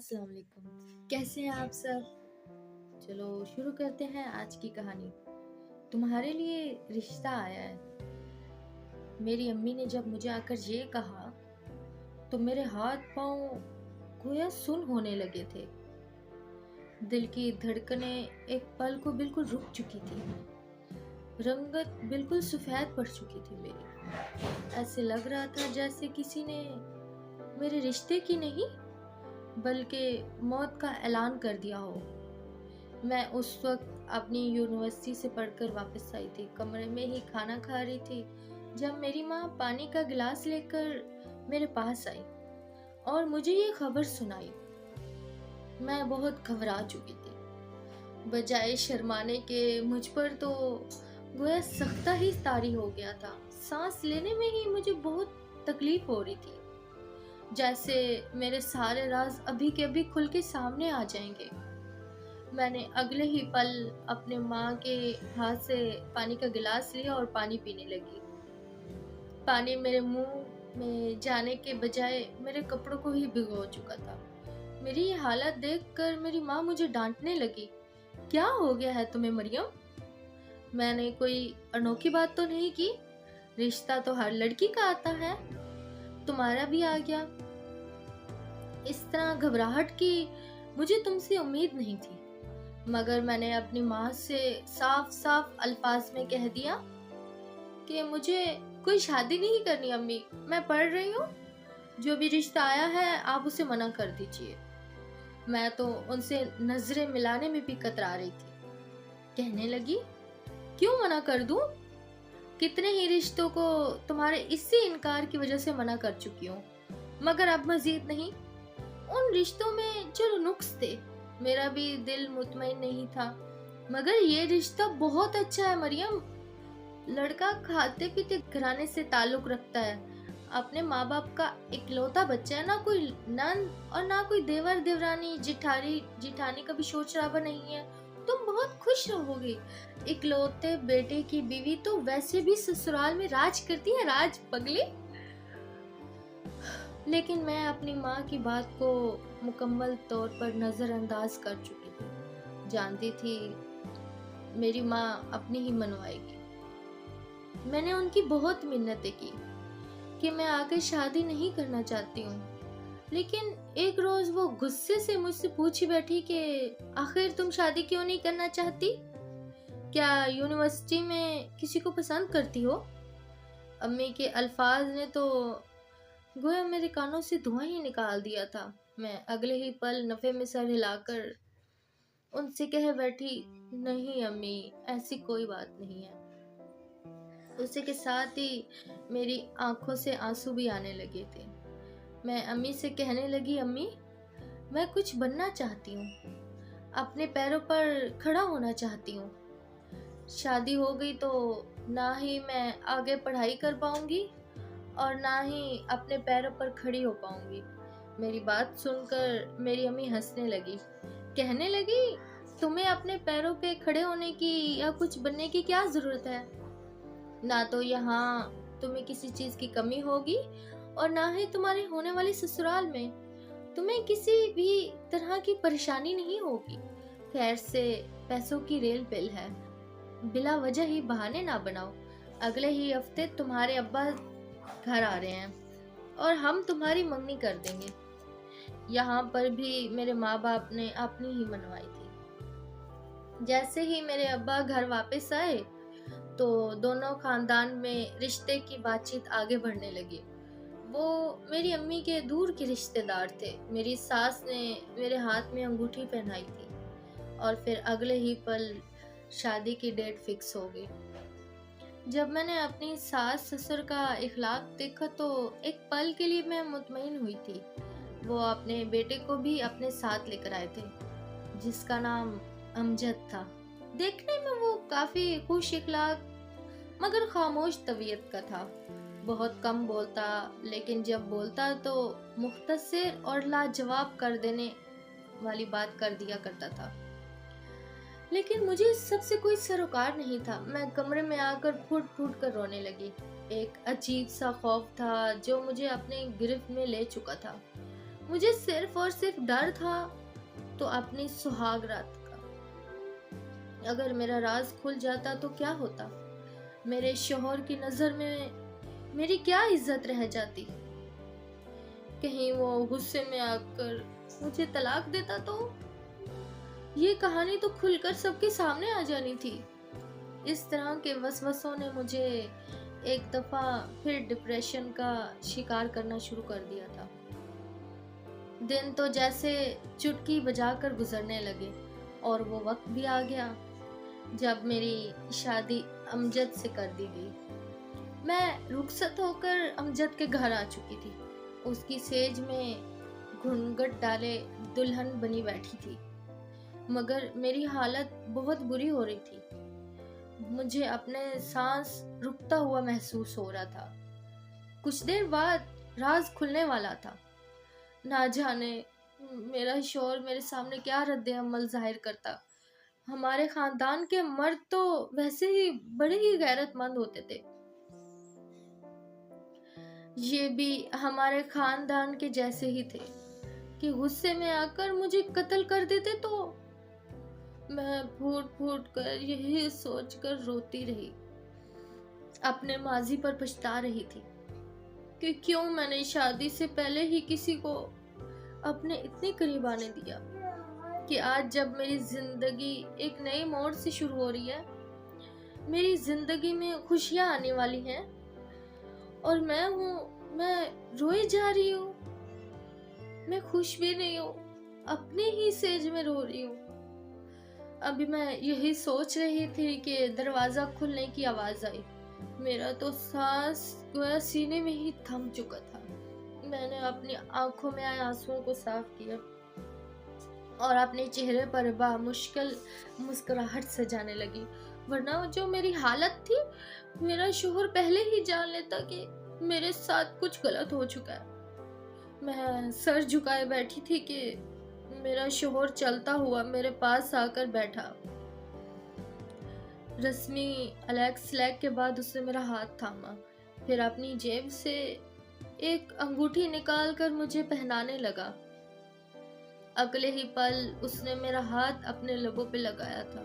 السلام علیکم، کیسے ہیں آپ سب؟ چلو شروع کرتے ہیں آج کی کہانی۔ تمہارے لیے رشتہ آیا ہے۔ میری امی نے جب مجھے آ کر یہ کہا تو میرے ہاتھ پاؤں گویا سن ہونے لگے تھے۔ دل کی دھڑکنیں ایک پل کو بالکل رک چکی تھی، رنگت بالکل سفید پڑ چکی تھی میری۔ ایسے لگ رہا تھا جیسے کسی نے میرے رشتے کی نہیں بلکہ موت کا اعلان کر دیا ہو۔ میں اس وقت اپنی یونیورسٹی سے پڑھ کر واپس آئی تھی، کمرے میں ہی کھانا کھا رہی تھی جب میری ماں پانی کا گلاس لے کر میرے پاس آئی اور مجھے یہ خبر سنائی۔ میں بہت گھبرا چکی تھی، بجائے شرمانے کے مجھ پر تو گویا سختہ ہی طاری ہو گیا تھا۔ سانس لینے میں ہی مجھے بہت تکلیف ہو رہی تھی، جیسے میرے سارے راز ابھی کے ابھی کھل کے سامنے آ جائیں گے۔ میں نے اگلے ہی پل اپنے ماں کے ہاتھ سے پانی کا گلاس لیا اور پانی پینے لگی۔ پانی میرے منہ میں جانے کے بجائے میرے کپڑوں کو ہی بھگو چکا تھا۔ میری یہ حالت دیکھ کر میری ماں مجھے ڈانٹنے لگی۔ کیا ہو گیا ہے تمہیں مریم؟ میں نے کوئی انوکھی بات تو نہیں کی؟ رشتہ تو ہر لڑکی کا آتا ہے، تمہارا بھی آ گیا۔ اس طرح گھبراہٹ کی مجھے تم سے امید نہیں تھی، مگر میں نے اپنی ماں سے صاف صاف الفاظ میں کہہ دیا کہ مجھے کوئی شادی نہیں کرنی امی، میں پڑھ رہی ہوں، جو بھی رشتہ آیا ہے آپ اسے منع کر دیجئے۔ میں تو ان سے نظریں ملانے میں بھی کترا رہی تھی۔ کہنے لگی، کیوں منع کر دوں؟ کتنے ہی رشتوں کو تمہارے اسی انکار کی وجہ سے منع کر چکی ہوں، مگر اب مزید نہیں۔ ان رشتوں میں چلو نقص تھے، میرا بھی دل مطمئن نہیں تھا، مگر یہ رشتہ بہت اچھا ہے مریم۔ لڑکا کھاتے پیتے گھرانے سے تعلق رکھتا ہے، اپنے ماں باپ کا اکلوتا بچہ ہے، نہ کوئی نند اور نہ کوئی دیور دیورانی جٹھانی کا بھی شور شرابہ نہیں ہے۔ تم بہت خوش رہو گے۔ اکلوتے بیٹے کی بیوی تو ویسے بھی سسرال میں راج کرتی ہے، راج پگلی۔ لیکن میں اپنی ماں کی بات کو مکمل طور پر نظر انداز کر چکی تھی، جانتی تھی میری ماں اپنی ہی منوائے گی۔ میں نے ان کی بہت منتیں کی کہ میں آگے شادی نہیں کرنا چاہتی ہوں، لیکن ایک روز وہ غصے سے مجھ سے پوچھ بیٹھی کہ آخر تم شادی کیوں نہیں کرنا چاہتی؟ کیا یونیورسٹی میں کسی کو پسند کرتی ہو؟ امی کے الفاظ نے تو گویا میرے کانوں سے دھواں ہی نکال دیا تھا۔ میں اگلے ہی پل نفے میں سر ہلا کر ان سے کہہ بیٹھی، نہیں امی، ایسی کوئی بات نہیں ہے۔ اسی کے ساتھ ہی میری آنکھوں سے آنسو بھی آنے لگے تھے۔ میں امی سے کہنے لگی، امی، میں کچھ بننا چاہتی ہوں، اپنے پیروں پر کھڑا ہونا چاہتی ہوں۔ شادی ہو گئی تو نہ ہی میں آگے پڑھائی کر پاؤں گی اور نہ ہی اپنے پیروں پر کھڑی ہو پاؤں گی۔ میری بات سن کر میری امی ہنسنے لگی، کہنے لگی، تمہیں اپنے پیروں پہ کھڑے ہونے کی یا کچھ بننے کی کیا ضرورت ہے؟ نہ تو یہاں تمہیں کسی چیز کی کمی ہوگی اور نہ ہی تمہارے ہونے والے سسرال میں تمہیں کسی بھی طرح کی پریشانی نہیں ہوگی۔ خیر سے پیسوں کی ریل پل ہے، بلا وجہ ہی بہانے نہ بناؤ۔ اگلے ہی ہفتے تمہارے ابا گھر آ رہے ہیں اور ہم تمہاری منگنی کر دیں گے۔ یہاں پر بھی میرے ماں باپ نے اپنی ہی منوائی تھی۔ جیسے ہی میرے ابا گھر واپس آئے تو دونوں خاندان میں رشتے کی بات چیت آگے بڑھنے لگی۔ وہ میری امی کے دور کے رشتے دار تھے۔ میری ساس نے میرے ہاتھ میں انگوٹھی پہنائی تھی اور پھر اگلے ہی پل شادی کی ڈیٹ فکس ہو گئی۔ جب میں نے اپنی ساس سسر کا اخلاق دیکھا تو ایک پل کے لیے میں مطمئن ہوئی تھی۔ وہ اپنے بیٹے کو بھی اپنے ساتھ لے کر آئے تھے، جس کا نام امجد تھا۔ دیکھنے میں وہ کافی خوش اخلاق مگر خاموش طبیعت کا تھا، بہت کم بولتا، لیکن جب بولتا تو مختصر اور لاجواب کر دینے والی بات کر دیا کرتا تھا۔ لیکن مجھے اس سب سے کوئی سروکار نہیں تھا۔ میں کمرے میں آ کر پھوٹ پھوٹ کر رونے لگی۔ ایک عجیب سا خوف تھا جو مجھے اپنے گرفت میں لے چکا تھا۔ مجھے صرف اور صرف ڈر تھا تو اپنی سہاگ رات کا۔ اگر میرا راز کھل جاتا تو کیا ہوتا؟ میرے شوہر کی نظر میں میری کیا عزت رہ جاتی؟ کہیں وہ غصے میں آ کر مجھے طلاق دیتا تو؟ یہ کہانی تو کھل کر سب کے سامنے آ جانی تھی۔ اس طرح کے وسوسوں نے مجھے ایک دفعہ پھر ڈپریشن کا شکار کرنا شروع کر دیا تھا۔ دن تو جیسے چٹکی بجا کر گزرنے لگے، اور وہ وقت بھی آ گیا جب میری شادی امجد سے کر دی گئی۔ میں رخصت ہو کر امجد کے گھر آ چکی تھی۔ اس کی سیج میں گھونگھٹ ڈالے دلہن بنی بیٹھی تھی، مگر میری حالت بہت بری ہو رہی تھی۔ مجھے اپنے سانس رکتا ہوا محسوس ہو رہا تھا۔ کچھ دیر بعد راز کھلنے والا تھا۔ نہ جانے میرا شوہر میرے سامنے کیا رد عمل ظاہر کرتا۔ ہمارے خاندان کے مرد تو ویسے ہی بڑے ہی غیرت مند ہوتے تھے، یہ بھی ہمارے خاندان کے جیسے ہی تھے کہ غصے میں آ کر مجھے قتل کر دیتے تو میں پھوٹ پھوٹ کر یہی سوچ کر روتی رہی، اپنے ماضی پر پچھتا رہی تھی کہ کیوں میں نے شادی سے پہلے ہی کسی کو اپنے اتنے قریب آنے دیا، کہ آج جب میری زندگی ایک نئے موڑ سے شروع ہو رہی ہے، میری زندگی میں خوشیاں آنے والی ہیں، اور میں روئی جا رہی ہوں، میں خوش بھی نہیں ہوں، اپنے ہی سیج میں رو رہی ہوں۔ ابھی میں یہی سوچ رہی تھی کہ دروازہ کھلنے کی آواز آئی۔ میرا تو سانس گویا سینے میں ہی تھم چکا تھا۔ میں نے اپنی آنکھوں میں آئے آنسوؤں کو صاف کیا اور اپنے چہرے پر بامشکل مسکراہٹ سجانے لگی، ورنہ جو میری حالت تھی میرا شوہر پہلے ہی جان لیتا کہ میرے ساتھ کچھ غلط ہو چکا ہے۔ میں سر جھکائے بیٹھی تھی کہ میرا شوہر چلتا ہوا میرے پاس آ کر بیٹھا۔ رسمی الیگ سلیگ کے بعد اس نے میرا ہاتھ تھاما، پھر اپنی جیب سے ایک انگوٹھی نکال کر مجھے پہنانے لگا۔ اگلے ہی پل اس نے میرا ہاتھ اپنے لبوں پہ لگایا تھا،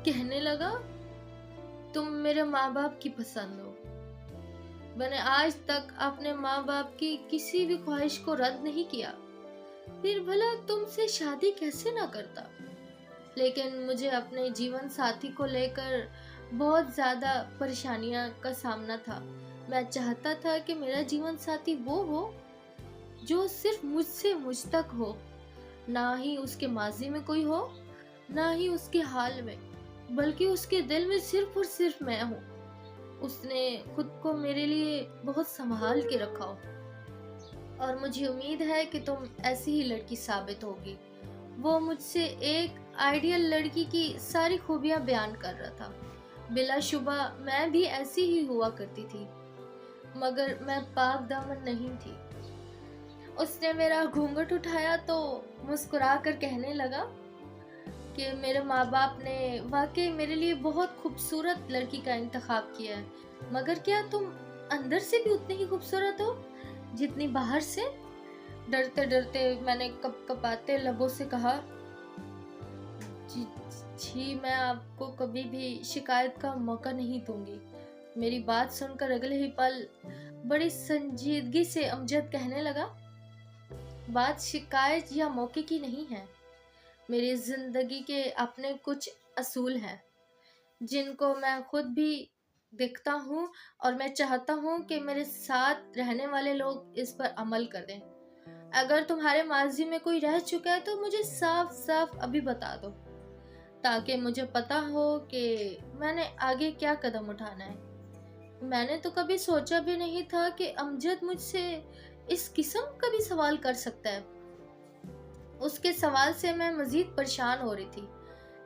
کہنے لگا، تم میرے ماں باپ کی پسند ہو۔ میں نے آج تک اپنے ماں باپ کی کسی بھی خواہش کو رد نہیں کیا، پھر بھلا تم سے شادی کیسے نہ کرتا؟ لیکن مجھے اپنے جیون ساتھی کو لے کر بہت زیادہ پریشانیاں کا سامنا تھا۔ میں چاہتا تھا کہ میرا جیون ساتھی وہ ہو جو صرف مجھ سے مجھ تک ہو، نہ ہی اس کے ماضی میں کوئی ہو، نہ ہی اس کے حال میں، بلکہ اس کے دل میں صرف اور صرف میں ہوں۔ اس نے خود کو میرے لیے بہت سنبھال کے رکھا ہو، اور مجھے امید ہے کہ تم ایسی ہی لڑکی ثابت ہوگی۔ وہ مجھ سے ایک آئیڈیل لڑکی کی ساری خوبیاں بیان کر رہا تھا۔ بلا شبہ میں بھی ایسی ہی ہوا کرتی تھی، مگر میں پاک دامن نہیں تھی۔ اس نے میرا گھونگھٹ اٹھایا تو مسکرا کر کہنے لگا کہ میرے ماں باپ نے واقعی میرے لیے بہت خوبصورت لڑکی کا انتخاب کیا ہے، مگر کیا تم اندر سے بھی اتنی ہی خوبصورت ہو جتنی باہر سے؟ ڈرتے ڈرتے میں نے کپ کپاتے لبوں سے کہا، جی میں آپ کو کبھی بھی شکایت کا موقع نہیں دوں گی۔ میری بات سن کر اگلے ہی پل بڑی سنجیدگی سے امجد کہنے لگا، بات شکایت یا موقع کی نہیں ہے، میری زندگی کے اپنے کچھ اصول ہیں جن کو میں خود بھی دیکھتا ہوں، اور میں چاہتا ہوں کہ میرے ساتھ رہنے والے لوگ اس پر عمل کریں۔ اگر تمہارے ماضی میں کوئی رہ چکا ہے تو مجھے صاف صاف ابھی بتا دو، تاکہ مجھے پتا ہو کہ میں نے آگے کیا قدم اٹھانا ہے۔ میں نے تو کبھی سوچا بھی نہیں تھا کہ امجد مجھ سے اس قسم کا بھی سوال کر سکتا ہے۔ اس کے سوال سے میں مزید پریشان ہو رہی تھی۔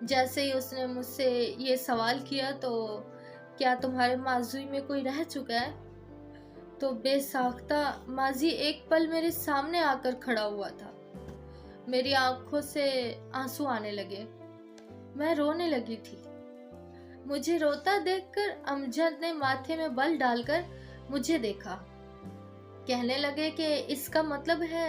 جیسے ہی اس نے مجھ سے یہ سوال کیا تو کیا تمہارے ماضی میں کوئی رہ چکا ہے، تو بے ساختہ ماضی ایک پل میرے سامنے آ کر کھڑا ہوا تھا۔ میری آنکھوں سے آنسو آنے لگے، میں رونے لگی تھی۔ مجھے روتا دیکھ کر امجد نے ماتھے میں بل ڈال کر مجھے دیکھا، کہنے لگے کہ اس کا مطلب ہے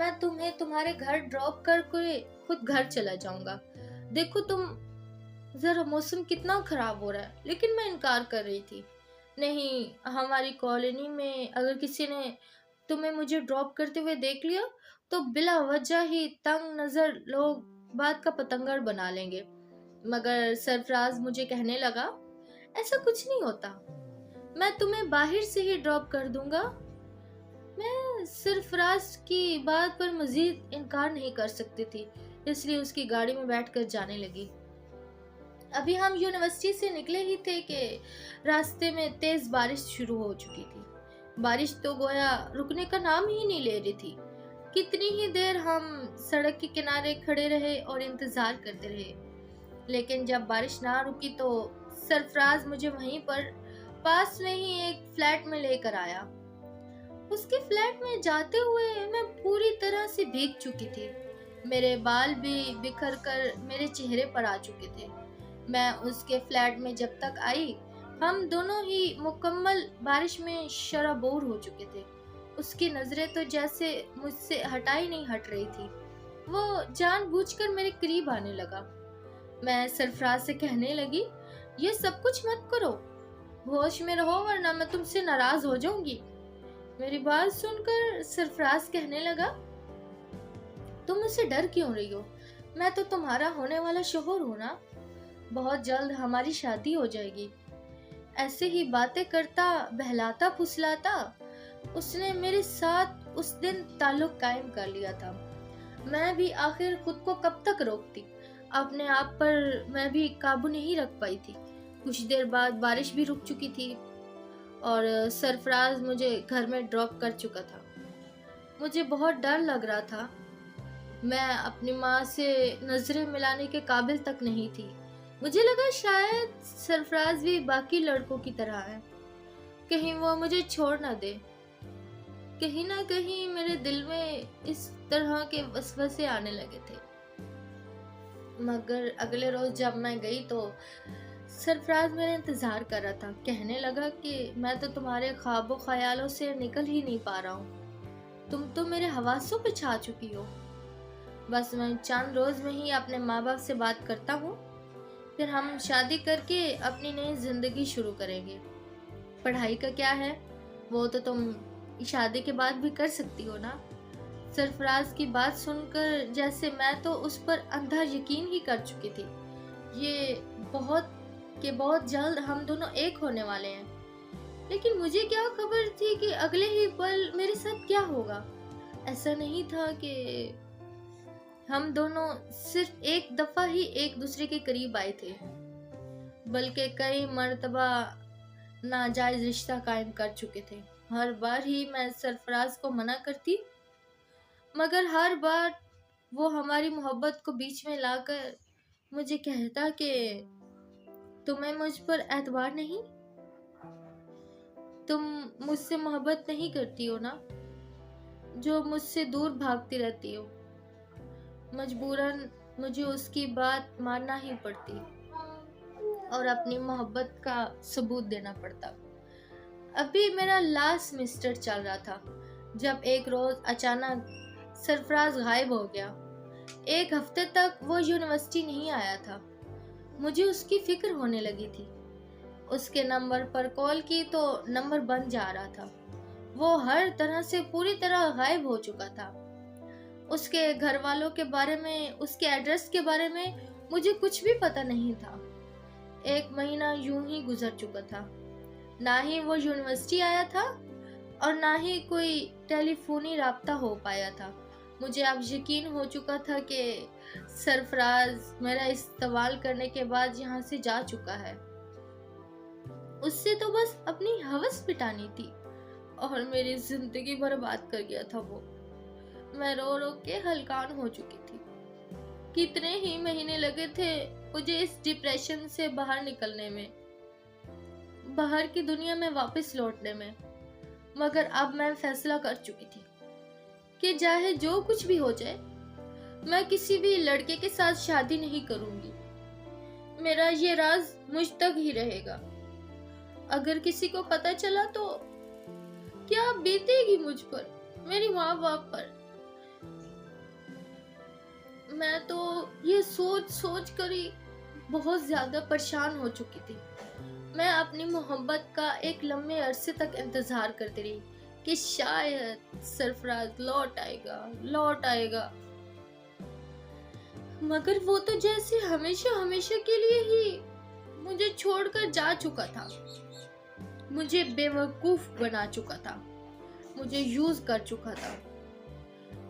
میں تمہیں تمہارے گھر ڈراپ کر کے خود گھر چلا جاؤں گا. دیکھو تم ذرا موسم کتنا خراب ہو رہا ہے. لیکن میں انکار کر رہی تھی. نہیں، ہماری کالونی میں اگر کسی نے تمہیں مجھے ڈراپ کرتے ہوئے دیکھ لیا تو بلا وجہ ہی تنگ نظر لوگ بات کا پتنگڑ بنا لیں گے. مگر سرفراز مجھے کہنے لگا، ایسا کچھ نہیں ہوتا، میں تمہیں باہر سے ہی ڈراپ کر دوں گا. میں سرفراز کی بات پر مزید انکار نہیں کر سکتی تھی، اس لیے اس کی گاڑی میں بیٹھ کر جانے لگی. ابھی ہم یونیورسٹی سے نکلے ہی تھے کہ راستے میں تیز بارش شروع ہو چکی تھی. بارش تو گویا رکنے کا نام ہی نہیں لے رہی تھی. کتنی ہی دیر ہم سڑک کے کنارے کھڑے رہے اور انتظار کرتے رہے. لیکن جب بارش نہ رکی تو سرفراز مجھے وہیں پر پاس میں ہی ایک فلیٹ میں لے کر آیا. اس کے فلیٹ میں جاتے ہوئے میں پوری طرح سے بھیگ چکی تھی. میرے بال بھی بکھر کر میرے چہرے پر آ چکے تھے. میں اس کے فلیٹ میں جب تک آئی ہم دونوں ہی مکمل بارش میں شرابور ہو چکے تھے. اس کی نظریں تو جیسے مجھ سے ہٹائی نہیں ہٹ رہی تھی. وہ جان بوجھ کر میرے قریب آنے لگا. میں سرفراز سے کہنے لگی، یہ سب کچھ مت کرو، ہوش میں رہو ورنہ میں تم سے ناراض ہو جاؤں گی. میری بات سن کر سرفراز کہنے لگا، تم مجھ سے ڈر کیوں رہی ہو؟ میں تو تمہارا ہونے والا شوہر ہوں نا. بہت جلد ہماری شادی ہو جائے گی. ایسے ہی باتیں کرتا بہلاتا پھسلاتا اس نے میرے ساتھ اس دن تعلق قائم کر لیا تھا. میں بھی آخر خود کو کب تک روکتی. اپنے آپ پر میں بھی قابو نہیں رکھ پائی تھی. کچھ دیر بعد بارش بھی رک چکی تھی اور سرفراز مجھے گھر میں ڈراپ کر چکا تھا. مجھے بہت ڈر لگ رہا تھا. میں اپنی ماں سے نظریں ملانے کے قابل تک نہیں تھی. مجھے لگا شاید سرفراز بھی باقی لڑکوں کی طرح ہے، کہیں وہ مجھے چھوڑ نہ دے. کہیں نہ کہیں میرے دل میں اس طرح کے وسوسے آنے لگے تھے. مگر اگلے روز جب میں گئی تو سرفراز میرا انتظار کر رہا تھا. کہنے لگا کہ میں تو تمہارے خواب و خیالوں سے نکل ہی نہیں پا رہا ہوں. تم تو میرے حواسوں پہ چھا چکی ہو. بس میں چند روز میں ہی اپنے ماں باپ سے بات کرتا ہوں، پھر ہم شادی کر کے اپنی نئی زندگی شروع کریں گے. پڑھائی کا کیا ہے، وہ تو تم شادی کے بعد بھی کر سکتی ہو نا. سرفراز کی بات سن کر جیسے میں تو اس پر اندھا یقین ہی کر چکی تھی. یہ بہت جلد ہم دونوں ایک ہونے والے ہیں. لیکن مجھے کیا خبر تھی کہ اگلے ہی پل میرے ساتھ کیا ہوگا. ایسا نہیں تھا کہ ہم دونوں صرف ایک دفعہ ہی ایک دوسرے کے قریب آئے تھے، بلکہ کئی مرتبہ ناجائز رشتہ قائم کر چکے تھے. ہر بار ہی میں سرفراز کو منع کرتی، مگر ہر بار وہ ہماری محبت کو بیچ میں لا کر مجھے کہتا کہ تمہیں مجھ پر اعتبار نہیں، تم مجھ سے محبت نہیں کرتی ہو نا، جو مجھ سے دور بھاگتی رہتی ہو. مجبوراً مجھے اس کی بات ماننا ہی پڑتی اور اپنی محبت کا ثبوت دینا پڑتا. ابھی میرا لاسٹ سیمسٹر چل رہا تھا جب ایک روز اچانک سرفراز غائب ہو گیا. ایک ہفتے تک وہ یونیورسٹی نہیں آیا تھا. مجھے اس کی فکر ہونے لگی تھی. اس کے نمبر پر کال کی تو نمبر بند جا رہا تھا. وہ ہر طرح سے پوری طرح غائب ہو چکا تھا. اس کے گھر والوں کے بارے میں، اس کے ایڈریس کے بارے میں مجھے کچھ بھی پتہ نہیں تھا. ایک مہینہ یوں ہی گزر چکا تھا. نہ ہی وہ یونیورسٹی آیا تھا اور نہ ہی کوئی ٹیلی فونی رابطہ ہو پایا تھا. مجھے اب یقین ہو چکا تھا کہ سرفراز میرا استقبال کرنے کے بعد یہاں سے جا چکا ہے. اس سے تو بس اپنی ہوس مٹانی تھی اور میری زندگی برباد کر گیا تھا وہ. میں رو رو کے ہلکان ہو چکی تھی. کتنے ہی مہینے لگے تھے مجھے اس ڈپریشن سے باہر نکلنے میں، باہر کی دنیا میں واپس لوٹنے میں. مگر اب میں فیصلہ کر چکی تھی کہ چاہے جو کچھ بھی ہو جائے میں کسی بھی لڑکے کے ساتھ شادی نہیں کروں گی. میرا یہ راز مجھ تک ہی رہے گا. اگر کسی کو پتہ چلا تو کیا بیتے گی مجھ پر، میری ماں باپ پر. میں تو یہ سوچ سوچ کر ہی بہت زیادہ پریشان ہو چکی تھی۔ میں اپنی محبت کا ایک لمبے عرصے تک انتظار کرتی رہی کہ شاید سرفراز لوٹ آئے گا، مگر وہ تو جیسے ہمیشہ ہمیشہ کے لیے ہی مجھے چھوڑ کر جا چکا تھا، مجھے بے وقوف بنا چکا تھا، مجھے یوز کر چکا تھا،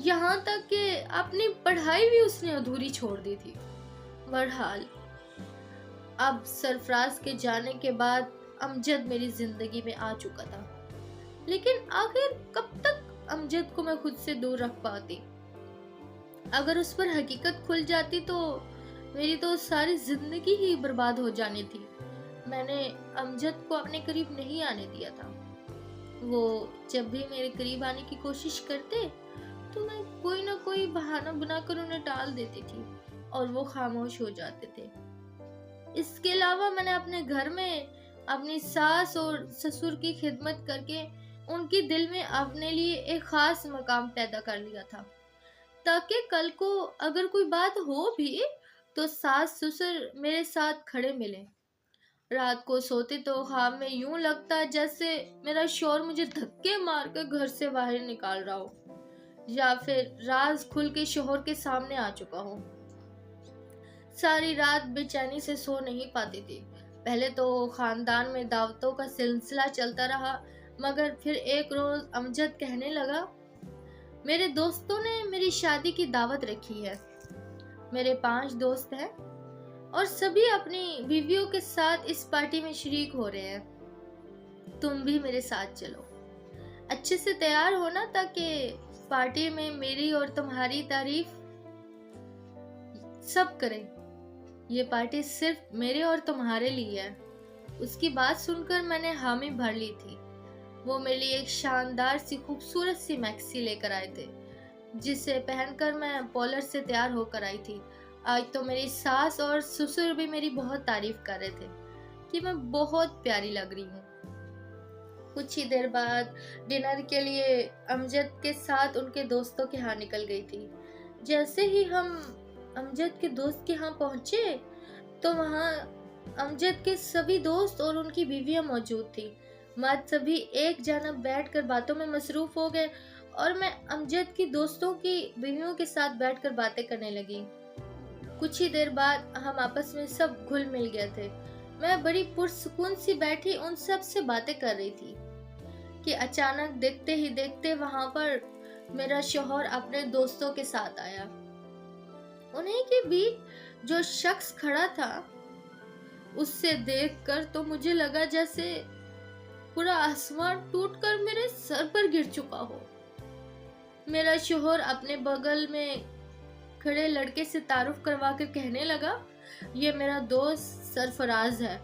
یہاں تک کہ اپنی پڑھائی بھی اس نے ادھوری چھوڑ دی تھی۔ بہرحال اب سرفراز کے جانے کے بعد امجد میری زندگی میں آ چکا تھا، لیکن آخر کب تک امجد کو میں خود سے دور رکھ پاتی؟ اگر اس پر حقیقت کھل جاتی تو میری تو ساری زندگی ہی برباد ہو جانی تھی۔ میں نے امجد کو اپنے قریب نہیں آنے دیا تھا۔ وہ جب بھی میرے قریب آنے کی کوشش کرتے تو میں کوئی نہ کوئی بہانہ بنا کر انہیں ٹال دیتی تھی اور وہ خاموش ہو جاتے تھے۔ اس کے علاوہ میں نے اپنے گھر میں اپنی ساس اور سسر کی خدمت کر کے ان کی دل میں اپنے لیے ایک خاص مقام پیدا کر لیا تھا، تاکہ کل کو اگر کوئی بات ہو بھی تو ساس سسر میرے ساتھ کھڑے ملیں۔ رات کو سوتے تو خواب میں یوں لگتا جیسے میرا شوہر مجھے دھکے مار کر گھر سے باہر نکال رہا ہو، یا پھر راز کھل کے شوہر کے سامنے آ چکا ہو۔ ساری رات بے چینی سے سو نہیں پاتی تھی۔ پہلے تو خاندان میں دعوتوں کا سلسلہ چلتا رہا، مگر پھر ایک روز امجد کہنے لگا، میرے دوستوں نے میری شادی کی دعوت رکھی ہے۔ میرے 5 دوست ہیں اور سبھی اپنی بیویوں کے ساتھ اس پارٹی میں شریک ہو رہے ہیں۔ تم بھی میرے ساتھ چلو، اچھے سے تیار ہونا تاکہ پارٹی میں میری اور تمہاری تعریف سب کریں۔ یہ پارٹی صرف میرے اور تمہارے لیے ہے۔ اس کی بات سن کر میں نے حامی بھر لی تھی۔ وہ میرے لیے ایک شاندار سی خوبصورت سی میکسی لے کر آئے تھے، جسے پہن کر میں پارلر سے تیار ہو کر آئی تھی۔ آج تو میری ساس اور سسر بھی میری بہت تعریف کر رہے تھے کہ میں بہت پیاری لگ رہی ہوں۔ کچھ ہی دیر بعد ڈنر کے لیے امجد کے ساتھ ان کے دوستوں کے ہاں نکل گئی تھی۔ جیسے ہی ہم امجد کے دوست کے ہاں پہنچے تو وہاں امجد کے سبھی دوست اور ان کی بیویاں موجود تھی۔ مرد سبھی ایک جانب بیٹھ کر باتوں میں مصروف ہو گئے اور میں امجد کی دوستوں کی بیویوں کے ساتھ بیٹھ کر باتیں کرنے لگی۔ کچھ ہی دیر بعد ہم آپس میں سب گھل مل گئے تھے۔ میں بڑی پرسکون سی بیٹھی ان سب سے باتیں کر رہی تھی کہ اچانک دیکھتے ہی دیکھتے وہاں پر میرا شوہر اپنے دوستوں کے ساتھ آیا۔ انہیں کے بیچ جو شخص کھڑا تھا اس سے دیکھ کر تو مجھے لگا جیسے پورا آسمان ٹوٹ کر میرے سر پر گر چکا ہو۔ میرا شوہر اپنے بغل میں کھڑے لڑکے سے تعارف کروا کر کہنے لگا، یہ میرا دوست سرفراز ہے۔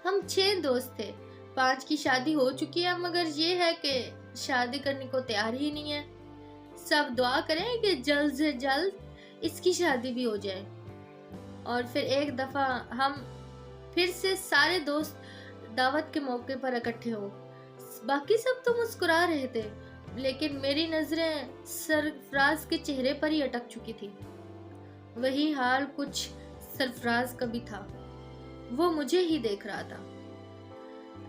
ہم 6 دوست تھے، 5 کی شادی ہو چکی ہے، مگر یہ ہے کہ شادی کرنے کو تیار ہی نہیں ہے۔ سب دعا کریں کہ جلد سے جلد اس کی شادی بھی ہو جائے۔ اور پھر ایک دفعہ ہم پھر سے سارے دوست دعوت کے موقع پر اکٹھے ہو۔ باقی سب تو مسکرا رہے تھے، لیکن میری نظریں سرفراز کے چہرے پر ہی اٹک چکی تھی۔ وہی حال کچھ سرفراز کا بھی تھا، وہ مجھے ہی دیکھ رہا تھا۔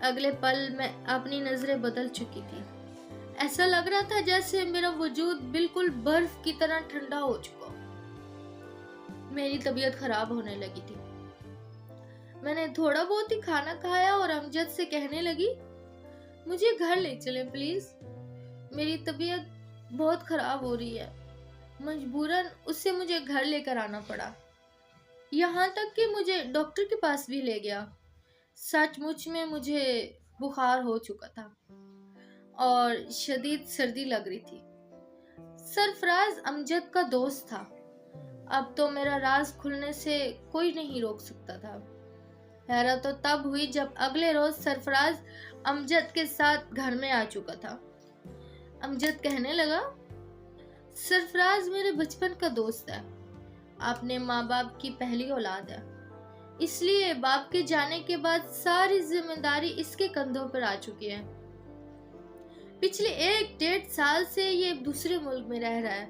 اگلے پل میں اپنی نظریں بدل چکی تھی۔ ایسا لگ رہا تھا جیسے میرا وجود بالکل برف کی طرح ٹھنڈا ہو چکا ہو۔ میری طبیعت خراب ہونے لگی تھی۔ میں نے تھوڑا بہت ہی کھانا کھایا اور امجد سے کہنے لگی، مجھے گھر لے چلیں پلیز، میری طبیعت بہت خراب ہو رہی ہے۔ مجبوراً اس سے مجھے گھر لے کر آنا پڑا، یہاں تک کہ مجھے ڈاکٹر کے پاس بھی لے گیا۔ سچ مچ میں مجھے بخار ہو چکا تھا اور شدید سردی لگ رہی تھی۔ سرفراز امجد کا دوست تھا، اب تو میرا راز کھلنے سے کوئی نہیں روک سکتا تھا۔ حیرت تو تب ہوئی جب اگلے روز سرفراز امجد کے ساتھ گھر میں آ چکا تھا۔ امجد کہنے لگا، سرفراز میرے بچپن کا دوست ہے، اپنے ماں باپ کی پہلی اولاد ہے، اس لیے باپ کے جانے کے بعد ساری ذمہ داری اس کے کندھوں پر آ چکی ہے۔ پچھلے 1 ڈیڑھ سال سے یہ دوسرے ملک میں رہ رہا ہے